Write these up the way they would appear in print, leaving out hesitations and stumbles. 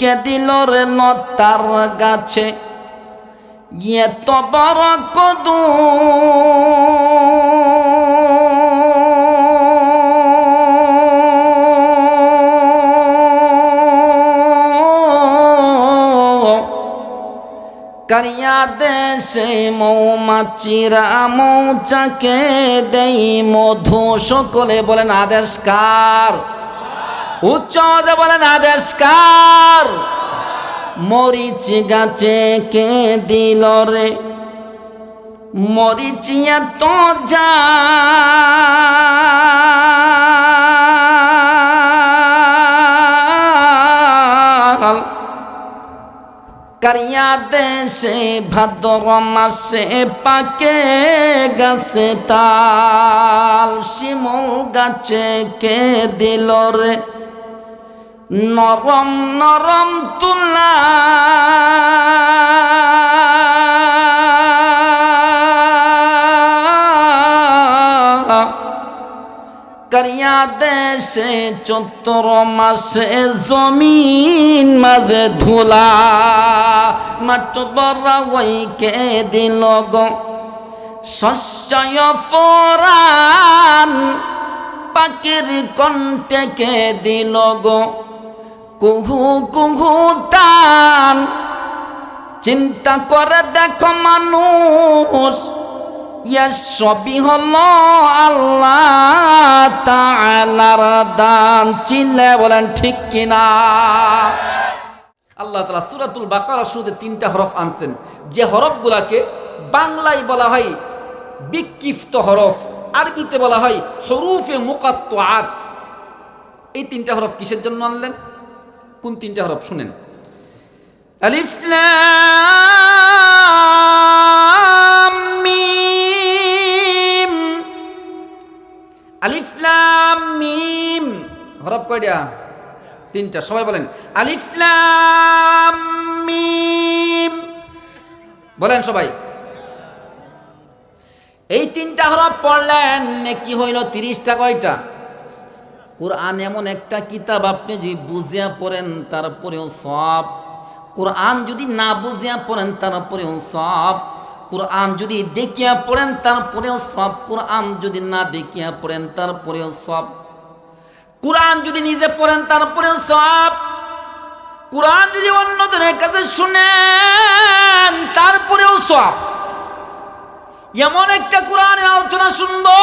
কে দিল রে লতার গাছে এত বড় কদু কারিয়া দেশে মৌমাছিরা মৌচাকে দেই মধু। সকলে বলেন আদেশকার, উচ্চ আওয়াজে বলেন আদেশকার। মরিচ গাছে কে দিল রে মরিচ এত যা কারিয়া দেশে ভাদ্র মাসে পাকে গাছে তাল। শিমুল গাছে কে দিল রে নরম নরম তুলা কারিয়া দেশে চৈত্র মাসে জমিন মাঝে ধুলা। মাঠ বড়া ওইকে দিল গো শস্য ফরান পাখির কণ্ঠে কে দিল গো কুহু কুহু তান। চিন্তা করে দেখো মানুষ ইয়া সবই হলো আল্লাহ তাআলার দান। চিল্লায় বলেন ঠিক কিনা? আল্লাহ তাআলা সূরাতুল বাকারা শুরুতে 3টা হরফ আনছেন, যে হরফগুলোকে বাংলায় বলা হয় বিক্ষিপ্ত হরফ, আরবিতে বলা হয় হুরুফে মুকাত্তাআত। এই 3টা হরফ কিসের জন্য আনলেন? কোন 3টা হরফ শুনেন। আলিফ লাম মিম। আলিফ লাম মিম হরফ কয়টা? 3টা। সবাই বলেন আলিফ লাম মিম, বলেন সবাই। এই 3টা হরফ পড়লেন কি হইল? 30টা। কয়টা? কোরআন এমন একটা কিতাব, আপনি যদি বুঝিয়া পড়েন তারপরেও সব, কোরআন যদি না বুঝিয়া পড়েন তারপরেও সব, কোরআন যদি দেখিয়া পড়েন তারপরেও সব, কোরআন যদি না দেখিয়া পড়েন তারপরেও সব, কোরআন যদি নিজে পড়েন তারপরেও সব, কোরআন যদি অন্যদের কাছে শুনেন তারপরেও সব। এমন একটা কোরআনের আলোচনা শুনবো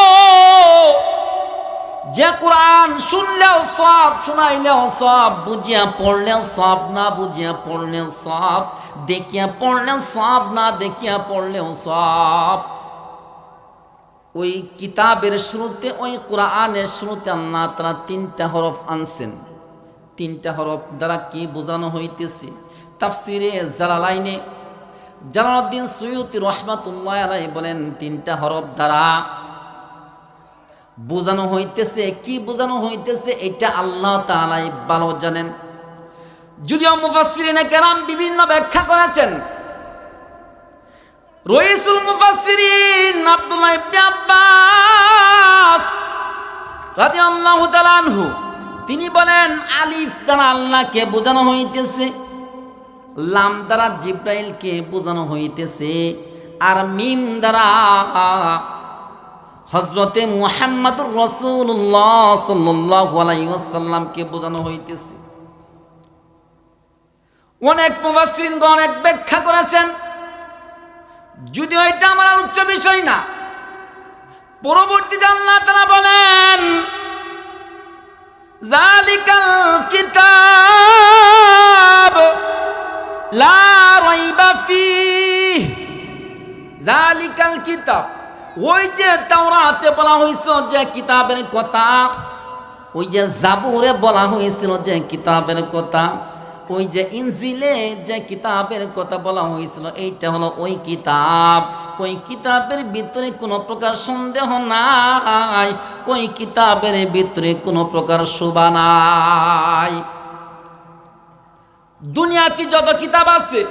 যে কোরআন শুনলেও সব, শোনাইলেও সব, বুঝিয়া পড়লেও সব, না বুঝিয়া পড়লেও সব, দেখিয়া পড়লেও সব, না দেখিয়া পড়লেও সব। ওই কিতাবের শুরুতে, ওই কোরআনের শুরুতে আল্লাহ তাআলা 3টা হরফ আনছেন। 3টা হরফ দ্বারা কি বোঝানো হইতেছে? তাফসিরে জালালাইনে জালালউদ্দিন সুয়ুতি রাহমাতুল্লাহি আলাইহি বলেন 3টা হরফ দ্বারা বোঝানো হইতেছে, কি বোঝানো হইতেছে এটা আল্লাহ তাআলাই ভালো জানেন। যদিও মুফাসসিরিনে কেরাম বিভিন্ন ব্যাখ্যা করেছেন। রাইসুল মুফাসসিরিন আব্দুল্লাহ ইবনে আব্বাস রাদিয়াল্লাহু তাআলা আনহু তিনি বলেন আলিফ দ্বারা আল্লাহকে বোঝানো হইতেছে, লাম দ্বারা জিব্রাইলকে বোঝানো হইতেছে, আর মিম দ্বারা হযরতে মুহাম্মদুর রাসূলুল্লাহ সাল্লাল্লাহু আলাইহি ওয়াসাল্লামকে বোঝানো হইতেছে। অনেক মুফাসসিরিনগণ অনেক ব্যাখ্যা করেছেন, যদিও এটা আমার আলোচ্য বিষয় না। পরবর্তীতে আল্লাহ তাআলা বলেন যালিকাল কিতাব লা রাইবা ফীহ। যালিকাল কিতাব, ওই যে তাওরাতে বলা হয়েছিল যে কিতাবের কথা, ওই যে জাবুরে বলা হয়েছিল যে কিতাবের কথা, ওই যে ইনজিলে যে কিতাবের কথা বলা হয়েছিল, এইটা হলো ওই কিতাব। ওই কিতাবের ভিতরে কোনো প্রকার সন্দেহ নাই, ওই কিতাবের ভিতরে কোনো প্রকার শোভা নাই। দুনিয়াতে যত কিতাব আছে,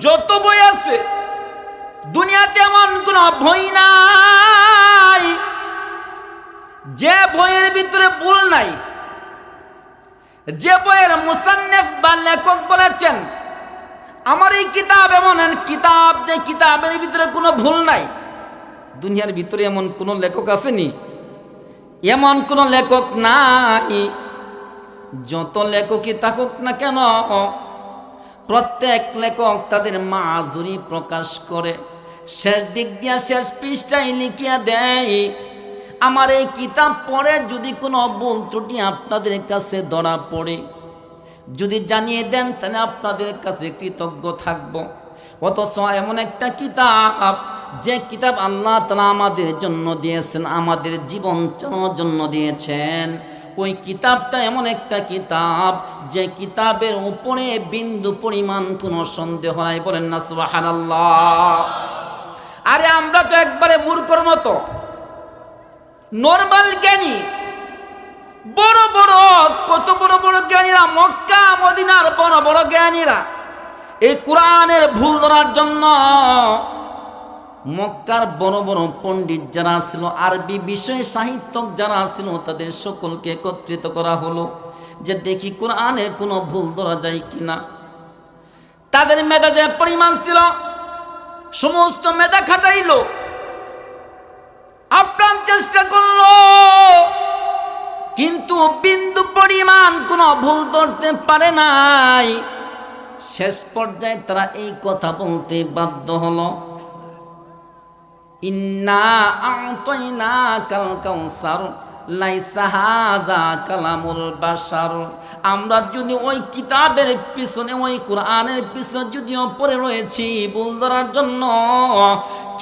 যত বই আছে, দুনিয়াতে এমন কোন বই নাই যে বইয়ের ভিতরে ভুল নাই, যে বইয়ের মুসান্নিফ বা লেখক বলেছেন আমার এই কিতাব এমন কিতাব যে কিতাবের ভিতরে কোনো ভুল নাই। দুনিয়ার ভিতরে এমন কোনো লেখক আসেনি? এমন কোনো লেখক নাই। যত লেখকই থাকুক না কেন, প্রত্যেক লেখক তাদের মাজুরি প্রকাশ করে শেষ দিক দিয়া শেষ পৃষ্ঠায় লিখিয়া দেয়, আমার এই কিতাব পড়ে যদি কোনো ভুল ত্রুটি আপনাদের কাছে ধরা পড়ে, যদি জানিয়ে দেন তাহলে আপনাদের কাছে কৃতজ্ঞ থাকব। অথচ এমন একটা কিতাব, যে কিতাব আল্লাহ তাআলা আমাদের জন্য দিয়েছেন, আমাদের জীবন চালানোর জন্য দিয়েছেন, ওই কিতাবটা এমন একটা কিতাব যে কিতাবের উপরে বিন্দু পরিমাণ কোনো সন্দেহ নাই। বলেন না সুবহানাল্লাহ। আরে আমরা তো একবারে মূর্খর মতো নরমাল জ্ঞানী। বড় বড় কত বড় বড় জ্ঞানীরা, মক্কা মদিনার বড় বড় জ্ঞানীরা এই কোরআনের ভুল ধরার জন্য মক্কার বড় বড় পণ্ডিত যারা ছিল, আরবি বিষয়ে সাহিত্যক যারা ছিল, তাদের সকলকে একত্রিত করা হলো যে দেখি কোরআনের কোনো ভুল ধরা যায় কিনা। তাদের মেধা যে পরিমাণ ছিল, সমস্ত মেধা খাটাইলো, আপ্রাণ চেষ্টা করলো, কিন্তু বিন্দু পরিমাণ কোনো ভুল ধরতে পারে নাই। শেষ পর্যায়ে তারা এই কথা বলতে বাধ্য হলো, ইন্না আ'তাইনাকাল কাউসার লাইসা হাযা কালামুল বাশার। আমরা যদি ওই কিতাবের পিছনে, ওই কোরআনের পিছনে যদিও পড়ে রয়েছি ভুল ধরার জন্য,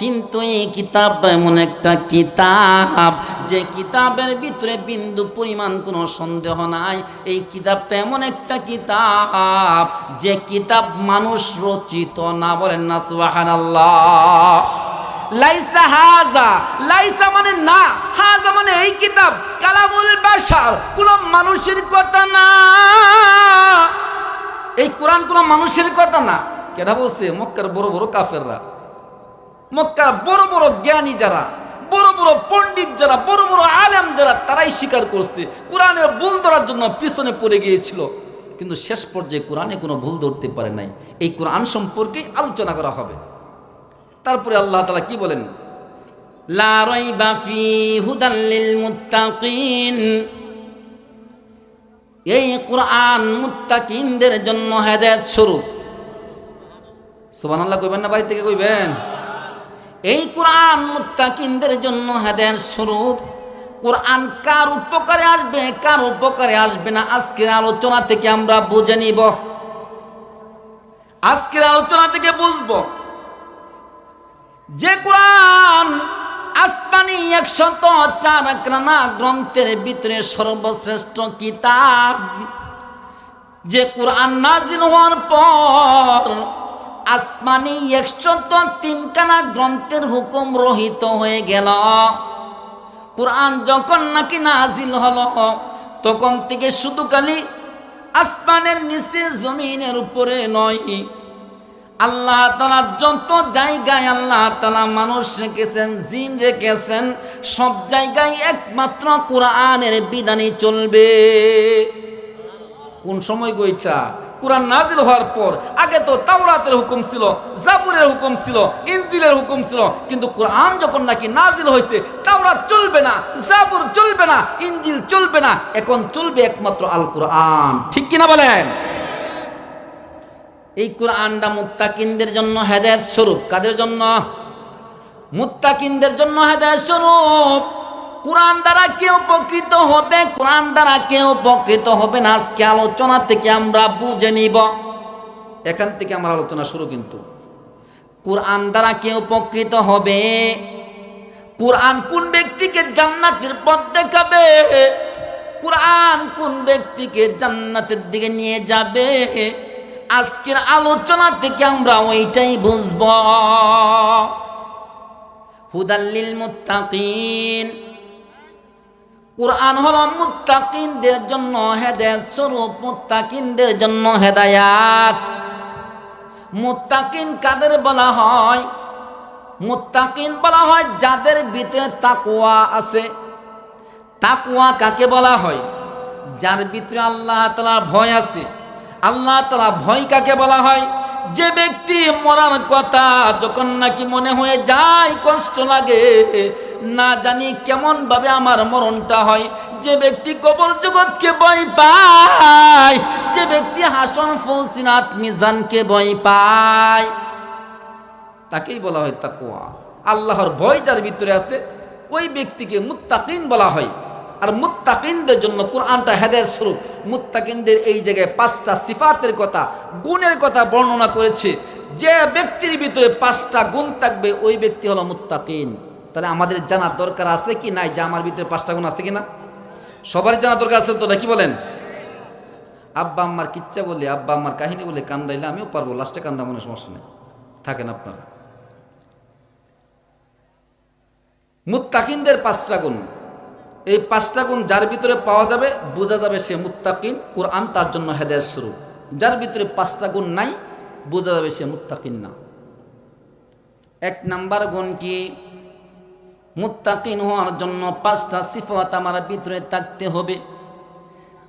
কিন্তু এই কিতাব এমন একটা কিতাব যে কিতাবের ভিতরে বিন্দু পরিমাণ কোনো সন্দেহ নাই। এই কিতাবটা এমন একটা কিতাব যে কিতাব মানুষ রচিত না। বলেন না সুবহানাল্লাহ। লাইসা হাযা, লাইসা মানে না, হাযা মানে এই কিতাব কালামুল বাশার, কোন মানুষের কথা না। এই কোরআন কোন মানুষের কথা না। কেডা বলছে? মক্কার বড় বড় কাফেররা, মক্কার বড় বড় জ্ঞানী যারা, বড় বড় পণ্ডিত যারা, বড় বড় আলেম যারা, তারাই স্বীকার করছে কোরআনের ভুল ধরার জন্য পিছনে পড়ে গিয়েছিল, কিন্তু শেষ পর্যায়ে কোরআনে কোনো ভুল ধরতে পারে নাই। এই কোরআন সম্পর্কে আলোচনা করা হবে। তারপরে আল্লাহ তাআলা কি বলেন? লা রাইবা ফি হুদাল লিল মুত্তাকিন। এই কোরআন মুত্তাকিনদের জন্য হেদায়েত স্বরূপ। সুবহানাল্লাহ কইবেন না? বাড়ি থেকে কইবেন। এই কোরআন মুত্তাকিনদের জন্য হেদায়েত স্বরূপ। কোরআন কার উপকারে আসবে, কার উপকারে আসবে না, আজকের আলোচনা থেকে আমরা বুঝে নিব। আজকের আলোচনা থেকে বুঝবো যে কোরআন আসমানি 104 একখানা গ্রন্থের ভিতরে সর্বশ্রেষ্ঠ কিতাব। যে কোরআন নাজিল হওয়ার পর আসমানি 103 খানা গ্রন্থের হুকুম রহিত হয়ে গেল। কোরআন যখন নাকি নাজিল হলো, তখন থেকে শুধু খালি আসমানের নিচে জমিনের উপরে নয়, আল্লাহ তাআলা যত জায়গায় আল্লাহ তাআলা মানুষ রেখেছেন, জিন রেখেছেন, সব জায়গায় একমাত্র কোরআনের বিধানই চলবে। কোন সময় গইটা? কোরআন নাজিল হওয়ার পর। আগে তো তাওরাতের হুকুম ছিল, জাবুরের হুকুম ছিল, ইনজিলের হুকুম ছিল, কিন্তু কোরআন যখন নাকি নাজিল হয়েছে, তাওরাত চলবে না, জাবুর চলবে না, ইনজিল চলবে না, এখন চলবে একমাত্র আল কোরআন। ঠিক কিনা বলেন? এই কোরআনটা মুত্তাকিনদের জন্য হেদায়েত স্বরূপ। কাদের জন্য? মুত্তাকিনদের জন্য হেদায়েত স্বরূপ। কোরআন দ্বারা কেউ উপকৃত হবে, কোরআন দ্বারা কেউ উপকৃত হবে না, আজকে আলোচনা থেকে আমরা বুঝে নিব। এখান থেকে আমার আলোচনা শুরু। কিন্তু কোরআন দ্বারা কেউ উপকৃত হবে। কোরআন কোন ব্যক্তিকে জান্নাতের পথ দেখাবে, কোরআন কোন ব্যক্তিকে জান্নাতের দিকে নিয়ে যাবে, আজকের আলোচনা থেকে আমরা ওইটাই বুঝব। হুদাল লিল মুত্তাকিন। কোরআন হলো মুত্তাকিনদের জন্য হেদায়েত স্বরূপ, মুত্তাকিনদের জন্য হেদায়াত। মুত্তাকিন কাদের বলা হয়? মুত্তাকিন বলা হয় যাদের ভিতরে তাকওয়া আছে। তাকওয়া কাকে বলা হয়? যার ভিতরে আল্লাহ তাআলার ভয় আছে। আল্লাহ তাআলা ভয় কাকে বলা হয়? যে ব্যক্তি মরার কথা যখন নাকি মনে হয়ে যায়, কষ্ট লাগে, না জানি কেমন ভাবে আমার মরণটা হয়, যে ব্যক্তি কবর জগৎকে ভয় পায়, যে ব্যক্তি হাসন ফৌসিনাত মিজানকে ভয় পায়, তাকেই বলা হয় তাকওয়া। আল্লাহর ভয় যার ভিতরে আছে ওই ব্যক্তিকে মুত্তাকিন বলা হয়। আর মুত্তাকিনদের জন্য কোরআনটা হেদায়েত স্বরূপ। মুত্তাকিনদের এই জায়গায় 5টা সিফাতের কথা, গুণের কথা বর্ণনা করেছে। যে ব্যক্তির ভিতরে 5টা গুণ থাকবে ওই ব্যক্তি হলো মুত্তাকিন। তাহলে আমাদের জানার দরকার আছে কি নাই যে আমার ভিতরে 5টা গুণ আছে কিনা? সবার জানার দরকার আছে তো, নাকি বলেন? আব্বা আম্মার কিচ্ছা বলে, আব্বা আম্মার কাহিনী বলে কান্দাইলে আমিও পারবো, লাস্টে কান্দা মনে সমস্যা নেই, থাকেন আপনারা। মুত্তাকিনদের 5টা গুণ, এই 5টা গুণ যার ভিতরে পাওয়া যাবে বোঝা যাবে সে মুত্তাকিন। কোরআন তার জন্য হেদায়েত স্বরূপ। যার ভিতরে 5টা গুণ নাই বোঝা যাবে সে মুত্তাকিন না। 1 নাম্বার গুণ কি? মুত্তাকিন হওয়ার জন্য 5টা সিফাত আমার ভিতরে থাকতে হবে।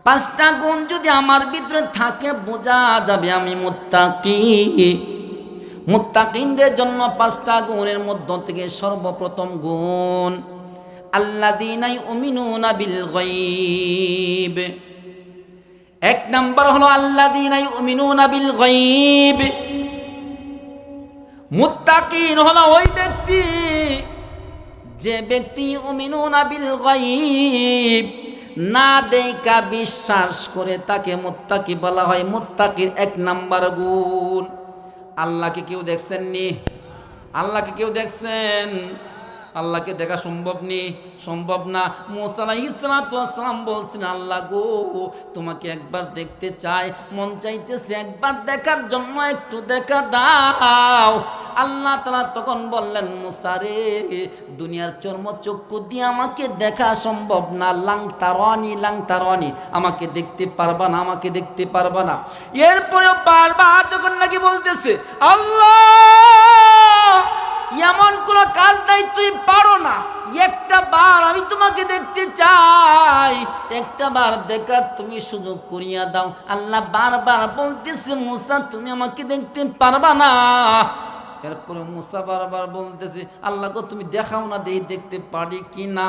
5টা গুণ যদি আমার ভিতরে থাকে বোঝা যাবে আমি মুত্তাকি। মুত্তাকিনদের জন্য 5টা গুণের মধ্য থেকে সর্বপ্রথম গুণ আল্লাযীনা ইউমিনুনা বিল গায়ব। 1 নাম্বার হলো আল্লাযীনা ইউমিনুনা বিল গায়ব। মুত্তাকিন হলো ওই ব্যক্তি যে ব্যক্তি ইউমিনুনা বিল গায়ব, না দেখা বিশ্বাস করে, তাকে মুত্তাকি বলা হয়। মুত্তাকির 1 নাম্বার গুণ। আল্লাহকে কেউ দেখছেন নি? আল্লাহকে কেউ দেখছেন? আল্লাহকে দেখা সম্ভব নেই, সম্ভব না। মুসা আলাইহিস সালাতু ওয়াস সালাম বলছেন, আল্লাহ গো তোমাকে একবার দেখতে চাই, মন চাইতেছে একবার দেখার জন্য, একটু দেখা দাও। আল্লাহ তাআলা তখন বললেন, মুসা রে, দুনিয়ার চর্মচক্ষু দিয়ে আমাকে দেখা সম্ভব না। লাং তারানি, আমাকে দেখতে পারবা না, আমাকে দেখতে পারবা না। এরপরেও বারবার যখন নাকি বলতেছে, আল্লাহ এমন কোন কাজ নাই তুই পারো না, একটা বার আমি তোমাকে দেখতে চাই, একটা বার দেখার তুমি সুযোগ করিয়া দাও। আল্লাহ বারবার বলতেছে, মুসা তুমি আমাকে দেখতে পারবা না। এরপরে মুসা বারবার বলতেছে, আল্লাহ গো তুমি দেখাও না, দেখতে পারি কি না।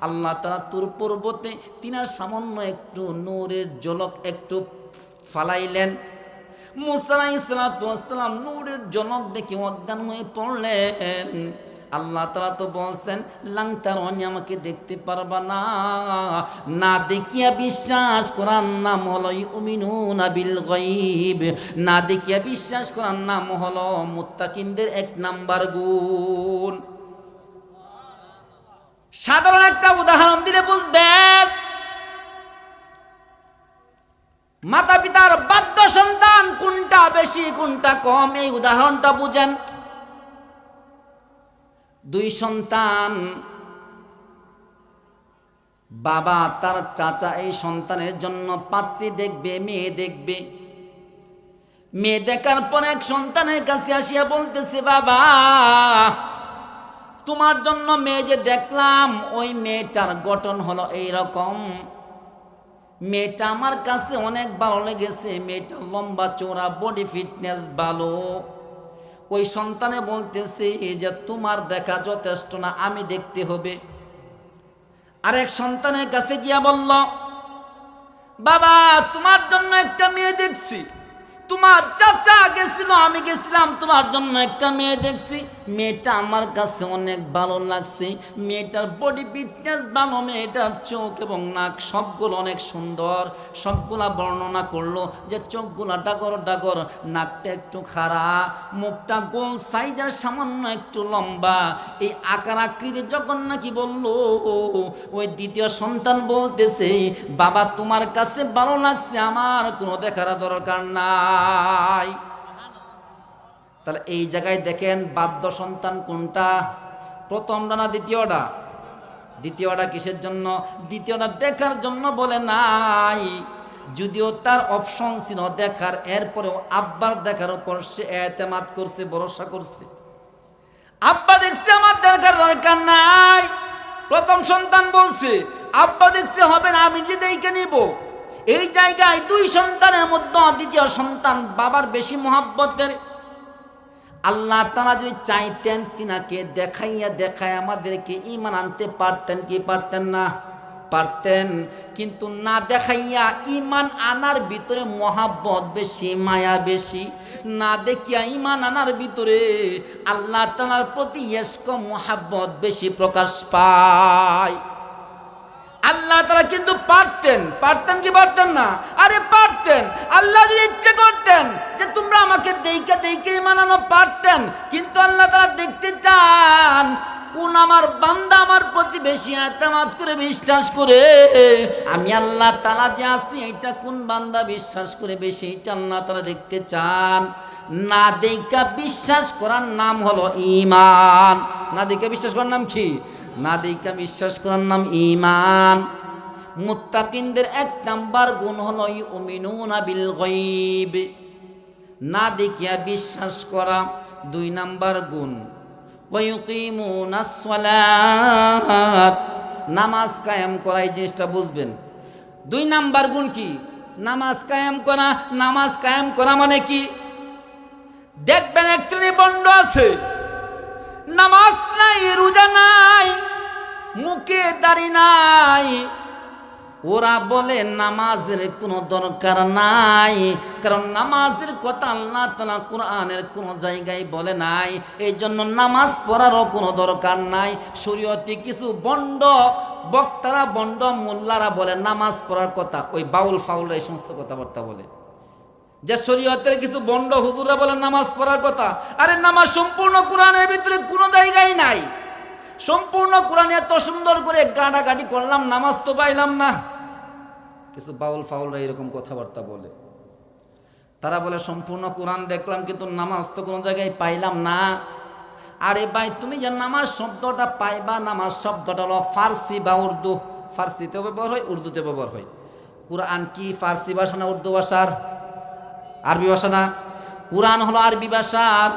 আল্লাহ তাআলা তুর পর্বতে তিনার সামান্য একটু নূরের ঝলক একটু ফালাইলেন। মুসা আলাইহিস সালাতু ওয়াস সালাম নূরের ঝলক দেখে অজ্ঞান হয়ে পড়লেন। আল্লাহ তাআলা তো বলছেন, লাং তারানি, আমাকে দেখতে পারবা না। না দেখিয়া বিশ্বাস করার নাম হলো ইউমিনুনা বিল গায়ব। না দেখিয়া বিশ্বাস করার নাম হলো মুত্তাকিনদের 1 নাম্বার গুণ। সাধারণ একটা উদাহরণ দিলে বুঝবেন। মাতা পিতার বাধ্য সন্তান কোনটা বেশি কোনটা কম, এই উদাহরণটা বুঝেন। 2 সন্তান, বাবা তার চাচা এই সন্তানের জন্য পাত্রী দেখবে, মেয়ে দেখবে। মেয়ে দেখার পর এক সন্তানের কাছে আসিয়া বলতেছে, বাবা তোমার জন্য মেয়ে যে দেখলাম, ওই মেয়েটার গঠন হলো এইরকম, মেয়েটা আমার কাছে অনেক ভালো লেগেছে, মেয়েটা লম্বা চওড়া, বডি ফিটনেস ভালো। ওই সন্তানে বলতেছে যে তোমার দেখা যথেষ্ট না, আমি দেখতে হবে। আরেক সন্তানের কাছে গিয়া বলল, বাবা তোমার জন্য একটা মেয়ে দেখছি, তোমার চাচা গেছিল, আমি গেছিলাম, তোমার জন্য একটা মেয়ে দেখছি, মেয়েটা আমার কাছে অনেক ভালো লাগছে, মেয়েটার বডি ফিটনেস ভালো, মেয়েটার চোখ এবং নাক সবগুলো অনেক সুন্দর। সবগুলা বর্ণনা করলো যে চোখগুলা ডাগর ডাগর, নাকটা একটু খাড়া, মুখটা গোল সাইজের সামান্য একটু লম্বা। এই আকার আকৃতি যখন নাকি বললো, ওই দ্বিতীয় সন্তান বলতেছে, বাবা তোমার কাছে ভালো লাগছে, আমার কোনো দেখার দরকার নাই। তাহলে এই জায়গায় দেখেন বাধ্য সন্তান কোনটা, প্রথমটা না দ্বিতীয়টা? দ্বিতীয়টা কিসের জন্য? দ্বিতীয়টা দেখার জন্য বলে নাই, যদিও তার অপশন ছিল দেখার, এরপরেও আব্বার দেখার উপর সে এতেমাদ করছে, ভরসা করছে। আব্বা দেখছে আমার দেখার দরকার নাই। প্রথম সন্তান বলছে, আব্বা দেখছে হবে না, আমি যে দেখে নিব। এই জায়গায় দুই সন্তানের মধ্যে দ্বিতীয় সন্তান বাবার বেশি মহাব্বতের। আল্লাহ তাআলা যদি চাইতেন তিনাকে দেখাইয়া আমাদেরকে ঈমান আনতে পারতেন কি পারতেন না? পারতেন। কিন্তু না দেখাইয়া ঈমান আনার ভিতরে মহাব্বত বেশি, মায়া বেশি। না দেখিয়া ঈমান আনার ভিতরে আল্লাহ তাআলার প্রতি ইশক মহাব্বত বেশি প্রকাশ পায়। আল্লাহ তাআলা কিন্তু পারতেন কি পারতেন না? আরে পারতেন। আল্লাহ যদি ইচ্ছে করতেন যে তোমরা আমাকে দেখে ঈমান আনো, পারতেন। কিন্তু আল্লাহ তাআলা দেখতে চান কোন আমার বান্দা আমার প্রতি বেশি এতেমাদ করে বিশ্বাস করে। আমি আল্লাহ তাআলা যে আছি এটা কোন বান্দা বিশ্বাস করে বেশি, এটা আল্লাহ তাআলা দেখতে চান। না দেখা বিশ্বাস করার নাম হলো ঈমান। না দেখা বিশ্বাস করার নাম কি? না দেখা বিশ্বাস করার নাম ঈমান। মুত্তাকিনদের এক নাম্বার গুণ হলো ইউমিনুনা বিল গায়ব, না দেখিয়া বিশ্বাস করা। দুই নাম্বার গুণ ওয়া ইউকিমুনাস সালাত, নামাজ কায়েম করা। এই জিনিসটা বুঝবেন। দুই নাম্বার গুণ কি? নামাজ কায়েম করা। নামাজ কায়েম করা মানে কি? দেখবেন এক শ্রেণীর বন্ড আছে, নামাজ নাই, রোজা নাই, মুখে দাড়ি নাই। ওরা বলে নামাজের কোনো দরকার নাই, কারণ নামাজের কথা আল্লাহ তাআলা কোরআনের কোনো জায়গায় বলে নাই। এই জন্য নামাজ পড়ারও কোনো দরকার নাই। শরীয়তে কিছু বন্ড বক্তারা, বন্ড মোল্লারা বলে নামাজ পড়ার কথা। ওই বাউল ফাউলরা এই সমস্ত কথাবার্তা বলে যে শরীয়তের কিছু বন্ড হুজুররা বলে নামাজ পড়ার কথা। আরে নামাজ সম্পূর্ণ কোরআনের ভিতরে কোনো জায়গায় নাই। সম্পূর্ণ কোরআনে এত সুন্দর করে গাঁটাগাঁটি করলাম, নামাজ তো পাইলাম না। কিছু বাউল ফাউলরা এরকম কথাবার্তা বলে। তারা বলে সম্পূর্ণ কোরআন দেখলাম কিন্তু নামাজ তো কোনো জায়গায় পাইলাম না। আরে ভাই, তুমি যে নামাজ শব্দটা পাইবা, নামাজ শব্দটা হলো ফার্সি বা উর্দু। ফার্সিতেও ব্যবহার হয়, উর্দুতে ব্যবহার হয়। কোরআন কি ফার্সি ভাষা না উর্দু ভাষার? আরবি ভাষা না? কোরআন হলো আরবি ভাষার।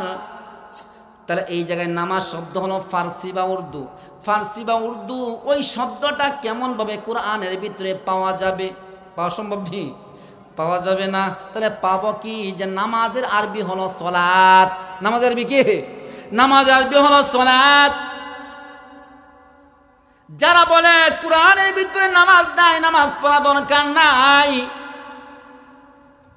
তাহলে এই জায়গায় নামাজ শব্দ হলো ফার্সি বা উর্দু। ফার্সি বা উর্দু ওই শব্দটা কেমনভাবে কোরআনের ভিতরে পাওয়া যাবে? পাওয়া সম্ভব নেই, পাওয়া যাবে না। তাহলে পাবো কি? যে নামাজের আরবি হলো সলাত। নামাজের আরবি কি? নামাজের আরবি হলো সলাত। যারা বলে কোরআনের ভিতরে নামাজ নাই, নামাজ পড়া দরকার নাই,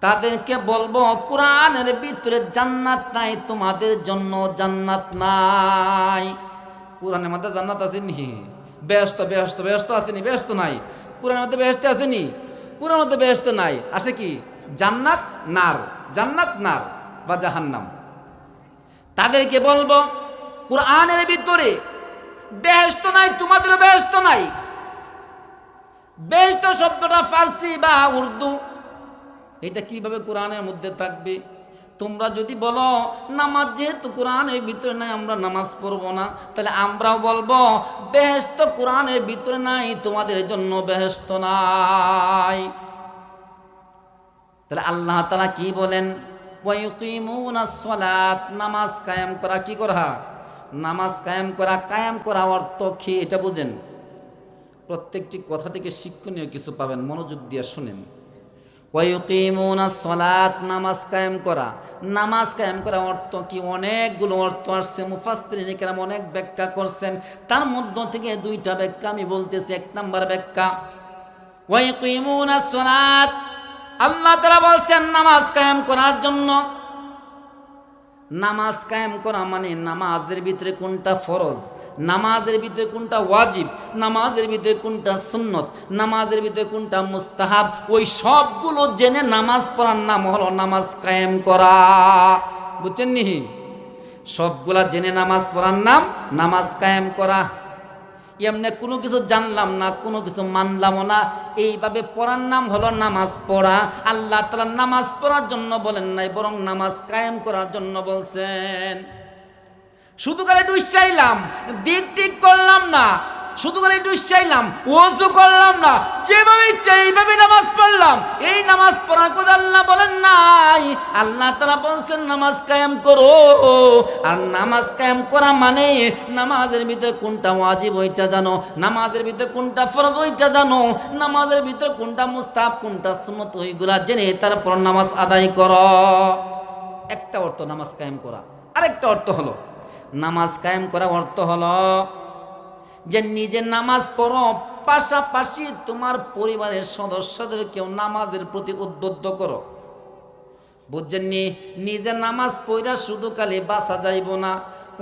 তাদেরকে বলবো কোরআনের ভিতরে জান্নাত নাই, তোমাদের জন্য জান্নাত নাই। কোরআনের মধ্যে জান্নাত আসেনি? বেহেশত বেহেশত বেহেশত আসেনি? বেহেশত নাই। কোরআনের মধ্যে বেহেশতে আসেনি? কোরআনের মধ্যে বেহেশত নাই। আসে কি? জান্নাত নার, জান্নাত নার বা জাহান্নাম। তাদেরকে বলবো কোরআনের ভিতরে বেহেশত নাই, তোমাদেরও বেহেশত নাই। বেহেশত শব্দটা ফার্সি বা উর্দু, এটা কিভাবে কোরআনের মধ্যে থাকবে? তোমরা যদি বলো নামাজ যেহেতু কোরআনের ভিতরে নাই আমরা নামাজ পড়বো না, তাহলে আমরাও বলবো বেহেশত কোরআনের ভিতরে নাই, তোমাদের জন্য বেহেশত নাই। তাহলে আল্লাহ তাআলা কি বলেন? ওয়া ইউকিমুনাস সালাত, নামাজ কায়েম করা। কি করা? নামাজ কায়েম করা। কায়েম করা অর্থ কি এটা বুঝেন। প্রত্যেকটি কথা থেকে শিক্ষণীয় কিছু পাবেন, মনোযোগ দিয়ে শুনেন। ওয়া ইউকিমুনাস সালাত, নামাজ কায়েম করা। নামাজ কায়েম করা অর্থ কি? অনেকগুলো অর্থ আসছে, মুফাসসিরিনে কেরাম অনেক ব্যাখ্যা করছেন। তার মধ্য থেকে দুইটা ব্যাখ্যা আমি বলতেছি। এক নাম্বার ব্যাখ্যা, ওয়া ইউকিমুনাস সালাত, আল্লাহ তাআলা বলছেন নামাজ কায়েম করার জন্য। নামাজ কায়েম করা মানে নামাজের ভিতরে কোনটা ফরজ, নামাজের ভিতরে কোনটা ওয়াজিব, নামাজের ভিতরে কোনটা সুন্নত, নামাজের ভিতরে কোনটা মুস্তাহাব, ওই সবগুলো জেনে নামাজ পড়ার নাম হলো নামাজ কায়েম করা। বুঝছেন নি? সবগুলা জেনে নামাজ পড়ার নাম নামাজ কায়েম করা। এমনি কোনো কিছু জানলাম না, কোনো কিছু মানলামও না, এইভাবে পড়ার নাম হলো নামাজ পড়া। আল্লাহ তাআলা নামাজ পড়ার জন্য বলেন নাই, বরং নামাজ কায়েম করার জন্য বলছেন। শুধু করে ডুসাইলাম, দিক ঠিক করলাম না, শুধু করে একটু চাইলাম, ওযু করলাম না, যেভাবে ইচ্ছা এইভাবে নামাজ পড়লাম। এই নামাজ পড়ার কথা আল্লাহ বলেন নাই। আল্লাহ তাআলা বলছেন নামাজ কায়েম করো। আর নামাজ কায়েম করা মানে নামাজের ভিতরে কোনটা ওয়াজিব ওইটা জানো, নামাজের ভিতরে কোনটা ফরজ ওইটা জানো, নামাজের ভিতরে কোনটা মুস্তাহাব কোনটা সুন্নাত ওইগুলা জেনে তারপর নামাজ আদায় করো। একটা অর্থ নামাজ কায়েম করা। আরেকটা অর্থ হলো নামাজ কায়েম করা অর্থ হলো যে নিজে নামাজ পড়ো, পাশাপাশি তোমার পরিবারের সদস্যদেরকেও নামাজের প্রতি উদ্বুদ্ধ করো। বুঝছেননি? নিজে নামাজ পড়া শুধু খালি বাঁচা যাইব না।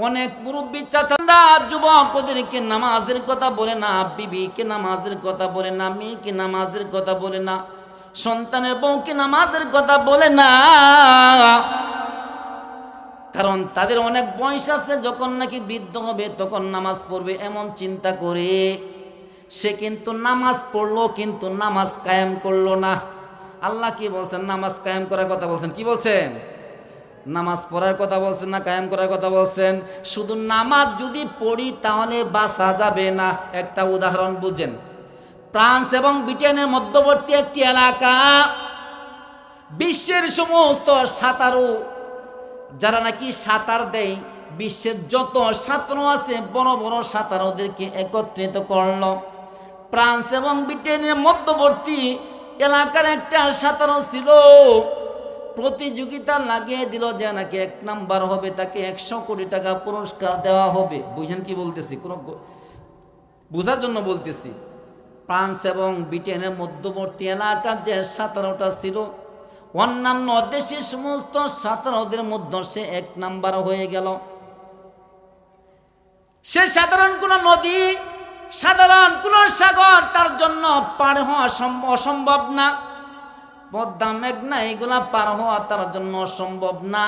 অনেক মুরব্বী চাচারা যুবক ওদেরকে নামাজের কথা বলে না, বিবিকে নামাজের কথা বলে না, মেয়েকে নামাজের কথা বলে না, সন্তানের বউকে নামাজের কথা বলে না। কারণ তাদের অনেক বয়স আছে, যখন নাকি বৃদ্ধ হবে তখন নামাজ পড়বে এমন চিন্তা করে সে কিন্তু নামাজ পড়লো কিন্তু নামাজ কায়েম করলো না। আল্লাহ কি বলছেন? নামাজ কায়েম করার কথা বলছেন। কি বলছেন? নামাজ পড়ার কথা বলছেন না কায়েম করার কথা বলছেন? শুধু নামাজ যদি পড়ি তাহলে বাঁচা যাবে না। একটা উদাহরণ বুঝেন। ফ্রান্স এবং ব্রিটেনের মধ্যবর্তী একটি এলাকা, বিশ্বের সমস্ত সাঁতারু যারা নাকি সাঁতার দেয়, বিশ্বের যত সাঁতারু আছে বড় বড় সাঁতারুদেরকে একত্রিত করলো। ফ্রান্স এবং ব্রিটেনের মধ্যবর্তী এলাকার একটা সাঁতারু ছিল, প্রতিযোগিতা লাগিয়ে দিল যে নাকি 1 নাম্বার হবে তাকে 100 কোটি টাকা পুরস্কার দেওয়া হবে। বুঝেন কি বলতেছি? কোনো বোঝার জন্য বলতেছি। ফ্রান্স এবং ব্রিটেনের মধ্যবর্তী এলাকার যে সাঁতারুটা ছিল, অন্যান্য দেশের সমস্ত সাঁতারুদের মধ্যে সে 1 নাম্বার হয়ে গেল। সে সাধারণ কোন নদী, সাধারণ কোন সাগর তার জন্য পার হওয়া অসম্ভব না। পদ্মা, মেঘনা এগুলা পার হওয়া তার জন্য অসম্ভব না।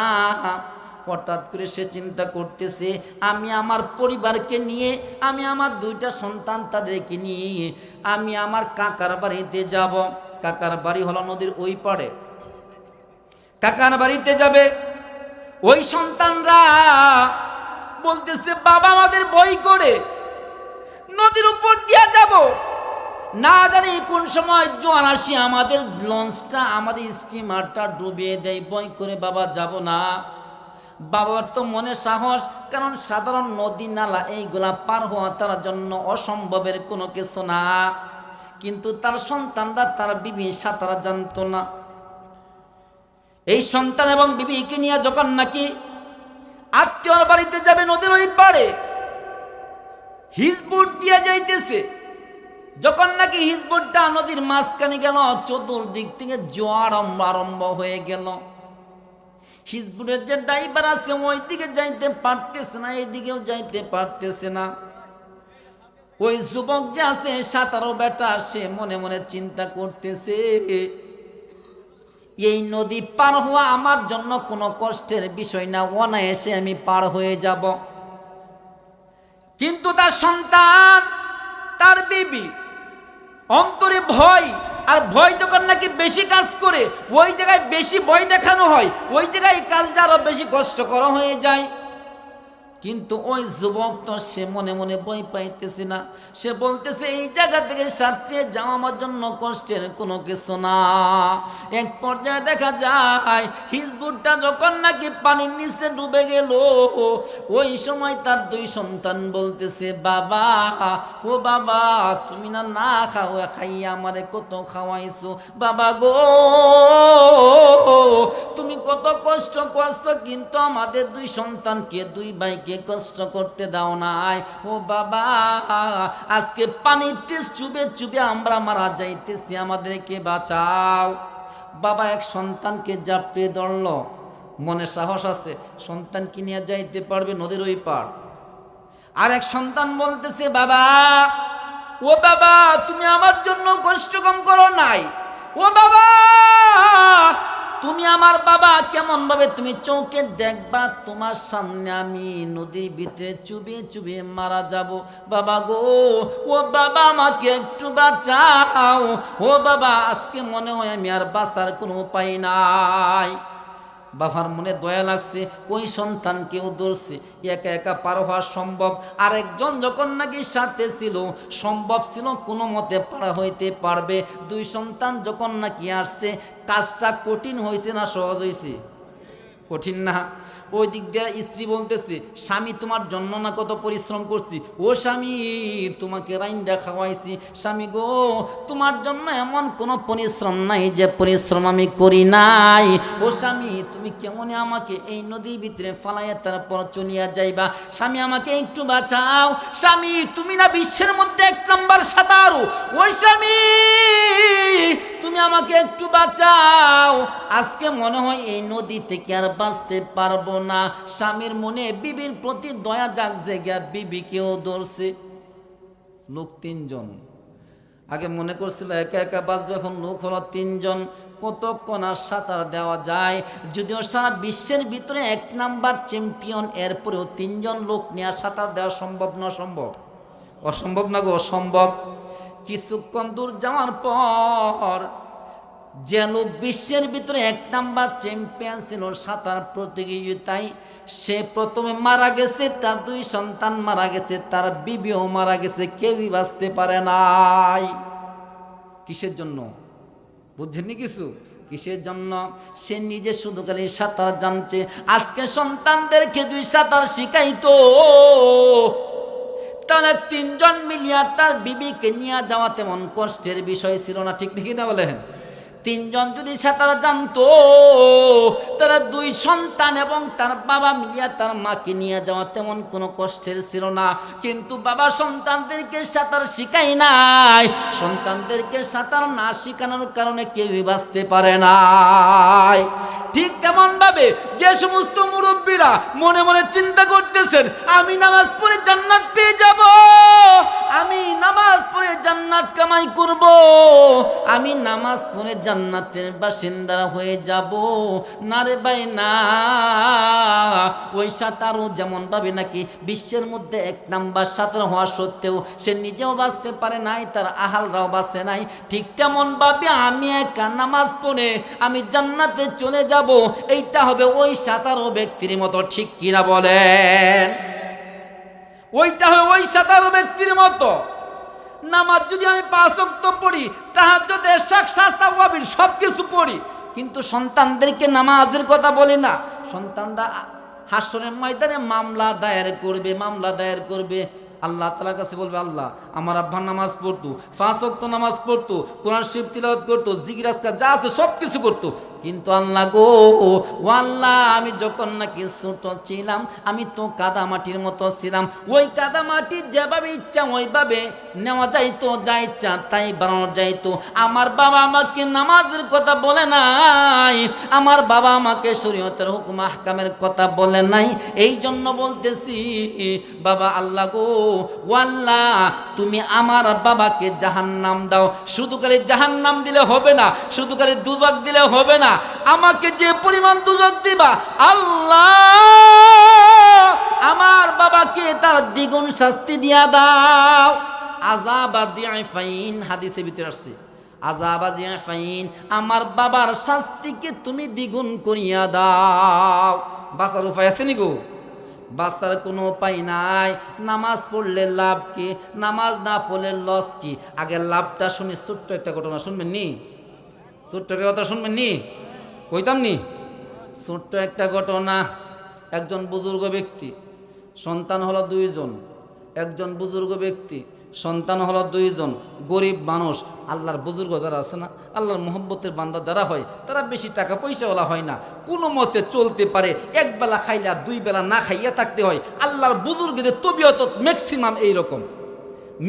হঠাৎ করে সে চিন্তা করতেছে, আমি আমার পরিবারকে নিয়ে, আমি আমার 2টা সন্তান তাদেরকে নিয়ে আমি আমার কাকার বাড়িতে যাব। কাকার বাড়ি হলো নদীর ওই পাড়ে। কাকার বাড়িতে যাবে। ওই সন্তানরা বলতেছে, বাবা আমাদের ভয় করে, নদীর উপর দিয়ে যাব, না জানি কোন সময় জোয়ার আসি আমাদের লঞ্চটা, আমাদের স্টিমারটা ডুবিয়ে দেয়, ভয় করে বাবা যাব না। বাবার তো মনে সাহস, কারণ সাধারণ নদী নালা এইগুলা পার হওয়া তার জন্য অসম্ভবের কোনো কিছু না। কিন্তু তার সন্তানরা, তার বিবি সাঁতার জানতো না। এই সন্তান এবং বিবিকে নিয়ে যখন নাকি আত্মীয়র বাড়িতে যাবে নদীর ওই পাড়ে, হিজবুট দিয়ে যাইতেছে। যখন নাকি হিজবুটটা নদীর মাঝখানে গেল, চতুর্দিক থেকে জোয়ার আরম্ভ হয়ে গেল। হিজবুটের যে ড্রাইভার আছে ওই দিকে যাইতে পারতেছে না, এইদিকেও যাইতে পারতেছে না। ওই যুবক যে আছে সাঁতারো বেটা, সে মনে মনে চিন্তা করতেছে, এই নদী পার হওয়া আমার জন্য কোনো কষ্টের বিষয় না, অনায়াসে আমি পার হয়ে যাব। কিন্তু তার সন্তান, তার বিবি অন্তরে ভয়, আর ভয় যখন নাকি বেশি কাজ করে, ওই জায়গায় বেশি ভয় দেখানো হয়, ওই জায়গায় কাজটা আরো বেশি কষ্টকর হয়ে যায়। কিন্তু ওই যুবক তো সে মনে মনে ভয় পাইতেছে না। সে বলতেছে, এই জায়গা থেকে সাঁতরে যাওয়া আমার জন্য কষ্টের কোনো কিছু না। এক পর্যায়ে দেখা যায় হিজবুটটা যখন নাকি পানির নিচে ডুবে গেল, ওই সময় তার 2 সন্তান বলতেছে, বাবা, ও বাবা, তুমি না না খাইয়া আমারে কত খাওয়াইছো, বাবা গো, তুমি কত কষ্ট করছো, কিন্তু আমাদের 2 সন্তানকে, 2 ভাইকে কষ্ট করতে দাও নাই। ও বাবা, আজকে পানিতে চুবে চুবে আমরা মারা যাইতেছি, আমাদেরকে বাঁচাও। বাবা এক সন্তানকে জাপড়ে ধরল, মনে সাহস আছে, সন্তানকে নিয়ে যাইতে পারবে নদীর ওই পার। আর এক সন্তান বলতেছে, বাবা, ও বাবা, তুমি আমার জন্য কষ্ট কম করো নাই। ও বাবা, তুমি আমার বাবা, কেমন ভাবে তুমি চোখে দেখবা তোমার সামনে আমি নদীর ভিতরে চুবে চুবে মারা যাব। বাবা গো, ও বাবা, আমাকে একটু বাঁচাও। ও বাবা, আজকে মনে হয় আমি আর বাঁচার কোনো উপায় নাই। বাবার মনে দয়া লাগছে, ওই সন্তানকেও ধরছে। একা একা পার হওয়া সম্ভব, আরেকজন যখন নাকি সাথে ছিল, সম্ভব ছিল কোনো মতে পার হইতে পারবে। দুই সন্তান যখন নাকি আসছে, কাজটা কঠিন হয়েছে না সহজ হয়েছে? কঠিন না? ওই দিক দিয়ে স্ত্রী বলতেছে, স্বামী তোমার জন্য না কত পরিশ্রম করছি। ও স্বামী, তোমাকে রাইন্দা খাওয়াইছি। স্বামী গো, তোমার জন্য এমন কোনো পরিশ্রম নাই যে পরিশ্রম আমি করি নাই। ও স্বামী, তুমি কেমনে আমাকে এই নদীর ভিতরে ফালাইয়া তারপর চলিয়া যাইবা? স্বামী, আমাকে একটু বাঁচাও। স্বামী, তুমি না বিশ্বের মধ্যে 1 নম্বর সাঁতারু। ওই স্বামী, তুমি আমাকে একটু বাঁচাও। আজকে মনে হয় এই নদী থেকে আর বাঁচতে পারবো না। স্বামীর মনে বিবির প্রতি দয়া জাগছে গিয়া বিবিকেও ধরছে। লোক 3 জন। আগে মনে করছিল একা একা বাঁচবে, এখন লোক হলো 3 জন। কতক্ষণ আর সাঁতার দেওয়া যায়? যদিও সারা বিশ্বের ভিতরে 1 নাম্বার চ্যাম্পিয়ন, এরপরেও 3 জন লোক নিয়ে সাঁতার দেওয়া সম্ভব না? অসম্ভব? অসম্ভব না গো, অসম্ভব। কিছুক্ষণ দূর যাওয়ার পর যে লোক বিশ্বের ভিতরে 1 নাম্বার চ্যাম্পিয়ন ছিল সাঁতার প্রতিযোগিতায়, সে প্রথমে মারা গেছে, তার 2 সন্তান মারা গেছে, তার বিবিও মারা গেছে, কেউই বাঁচতে পারে নাই। কিসের জন্য? বুঝছেননি কিছু? কিসের জন্য? সে নিজে শুধু খালি সাঁতার জানছে। আজকে সন্তানদেরকে 2 সাঁতার শিখাইতো, তাহলে 3 জন মিলিয়া তার বিবিকে নিয়ে যাওয়া তেমন কষ্টের বিষয় ছিল না। ঠিক দেখি না বলেন? 3 জন যদি সাঁতার জানতো, তারা 2 সন্তান এবং তার বাবা মিলিয়া তার মাকে নিয়ে যাওয়া তেমন কোনো কষ্টের ছিল না। কিন্তু বাবা সন্তানদেরকে সাঁতার শিখাই নাই। সন্তানদেরকে সাঁতার না শিখানোর কারণে কেউই বাঁচতে পারে নাই। ঠিক তেমন ভাবে যে সমস্ত মুরব্বীরা মনে মনে চিন্তা করতেছেন, আমি নামাজ পড়ে জান্নাত পেয়ে যাব, আমি নামাজ পড়ে জান্নাত কামাই করব, আমি নামাজ পড়ে জান্নাতের বাসিন্দা হয়ে যাব, না রে ভাই না। ওই সাঁতারও যেমন ভাবে নাকি বিশ্বের মধ্যে 1 নাম্বার সাঁতার হওয়া সত্ত্বেও সে নিজেও বাঁচতে পারে নাই, তার আহালরাও বাঁচে নাই, ঠিক তেমন ভাবে আমি একা নামাজ পড়ে আমি জান্নাতে চলে যাব, এইটা হবে ওই সাঁতারও ব্যক্তির মতো। ঠিক কিনা বলেন? ওইটা হয় ওই সাঁতারও ব্যক্তির মতো। নামাজ যদি আমি 5 ওয়াক্ত পড়ি, তাহাজ্জুদ, ইশরাক, শাস্তা, ওয়াবির সব কিছু পড়ি, কিন্তু সন্তানদেরকে নামাজের কথা বলি না। সন্তানরা হাসরের ময়দানে মামলা দায়ের করবে, মামলা দায়ের করবে। আল্লাহ তাআলার কাছে বলবে, আল্লাহ, আমার আব্বা নামাজ পড়তো, 5 ওয়াক্ত নামাজ পড়তো, কোরআন শরীফ তিলাওয়াত করতো, জিকির আজকার যা আছে সব কিছু করতো, কিন্তু আল্লাহ গো, ও আল্লাহ, আমি যখন নাকি ছোট ছিলাম আমি তো কাদামাটির মতো ছিলাম। ওই কাদামাটি যেভাবে ইচ্ছা ওইভাবে নেওয়া যাইতো, যা ইচ্ছা তাই বানানো যাইতো। আমার বাবা আমাকে নামাজের কথা বলে নাই, আমার বাবা আমাকে শরীয়তের হুকুম আহকামের কথা বলে নাই। এই জন্য বলতেছি, বাবা আল্লাহ গো, ও আল্লাহ, তুমি আমার বাবাকে জাহান্নাম দাও। শুধু খালি জাহান্নাম দিলে হবে না, শুধু খালি দুজক দিলে হবে না, আমাকে যে পরিমাণ দুজক দিবা আল্লাহ, আমার বাবাকে তার দ্বিগুণ শাস্তি দিয়া দাও। আযাবা দিআফাইন হাদিসে ভিতরে আসছে, আযাবা দিআফাইন, আমার বাবার শাস্তিকে তুমি দ্বিগুণ করিয়া দাও। বাঁচার উপায় আছে নি গো? বাঁচার কোনো উপায় নাই। নামাজ পড়লে লাভ কি, নামাজ না পড়লে লস কি? আগে লাভটা শুনি। ছোট্ট একটা ঘটনা শুনবেন নি? ছোট্ট কথা শুনবেন নি? কইতাম নি? ছোট্ট একটা ঘটনা। একজন বুজুর্গ ব্যক্তি, সন্তান হলো 2 জন। একজন বুজুর্গ ব্যক্তি, সন্তান হলো 2 জন। গরিব মানুষ। আল্লাহর বুজুর্গ যারা আছে না, আল্লাহর মোহব্বতের বান্দা যারা হয়, তারা বেশি টাকা পয়সাওয়ালা হয় না, কোনো মতে চলতে পারে। 1 বেলা খাইলে 2 বেলা না খাইয়া থাকতে হয়। আল্লাহর বুজুর্গদের তবিয়ত ম্যাক্সিমাম এইরকম।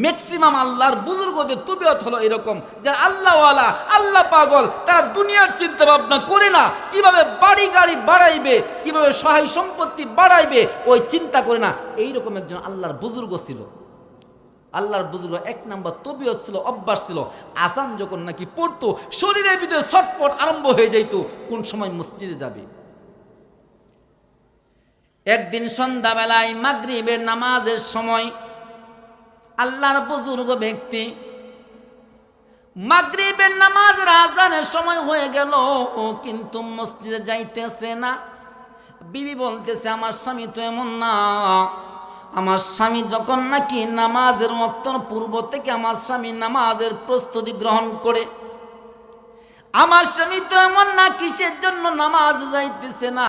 ম্যাক্সিমাম আল্লাহর বুজুর্গদের তবিয়ত হলো এরকম, যারা আল্লাহওয়ালা, আল্লাহ পাগল, তারা দুনিয়ার চিন্তা ভাবনা করে না, কিভাবে বাড়ি গাড়ি বাড়াইবে, কিভাবে সহায় সম্পত্তি বাড়াইবে, ওই চিন্তা করে না। এইরকম একজন আল্লাহর বুজুর্গ ছিল। আল্লাহর বুজুর্গ 1 নাম্বার তবিয়ত ছিল, অভ্যাস ছিল। আজান যখন নাকি পড়তো, শরীরের ভিতরে ছটফট আরম্ভ হয়ে যাইতো, কোন সময় মসজিদে যাবে। একদিন সন্ধ্যাবেলায় মাগরিবের নামাজের সময় আল্লাহর বুজুর্গ ব্যক্তি মাগরিবের নামাজের আজানের সময় হয়ে গেল, কিন্তু মসজিদে যাইতেছে না। বিবি বলতেছে আমার স্বামী তো এমন না, আমার স্বামী যখন নাকি নামাজের ওয়াক্তের পূর্ব থেকে আমার স্বামী নামাজের প্রস্তুতি গ্রহণ করে, আমার স্বামী তো এমন না, কিসের জন্য নামাজ যাইতেছে না।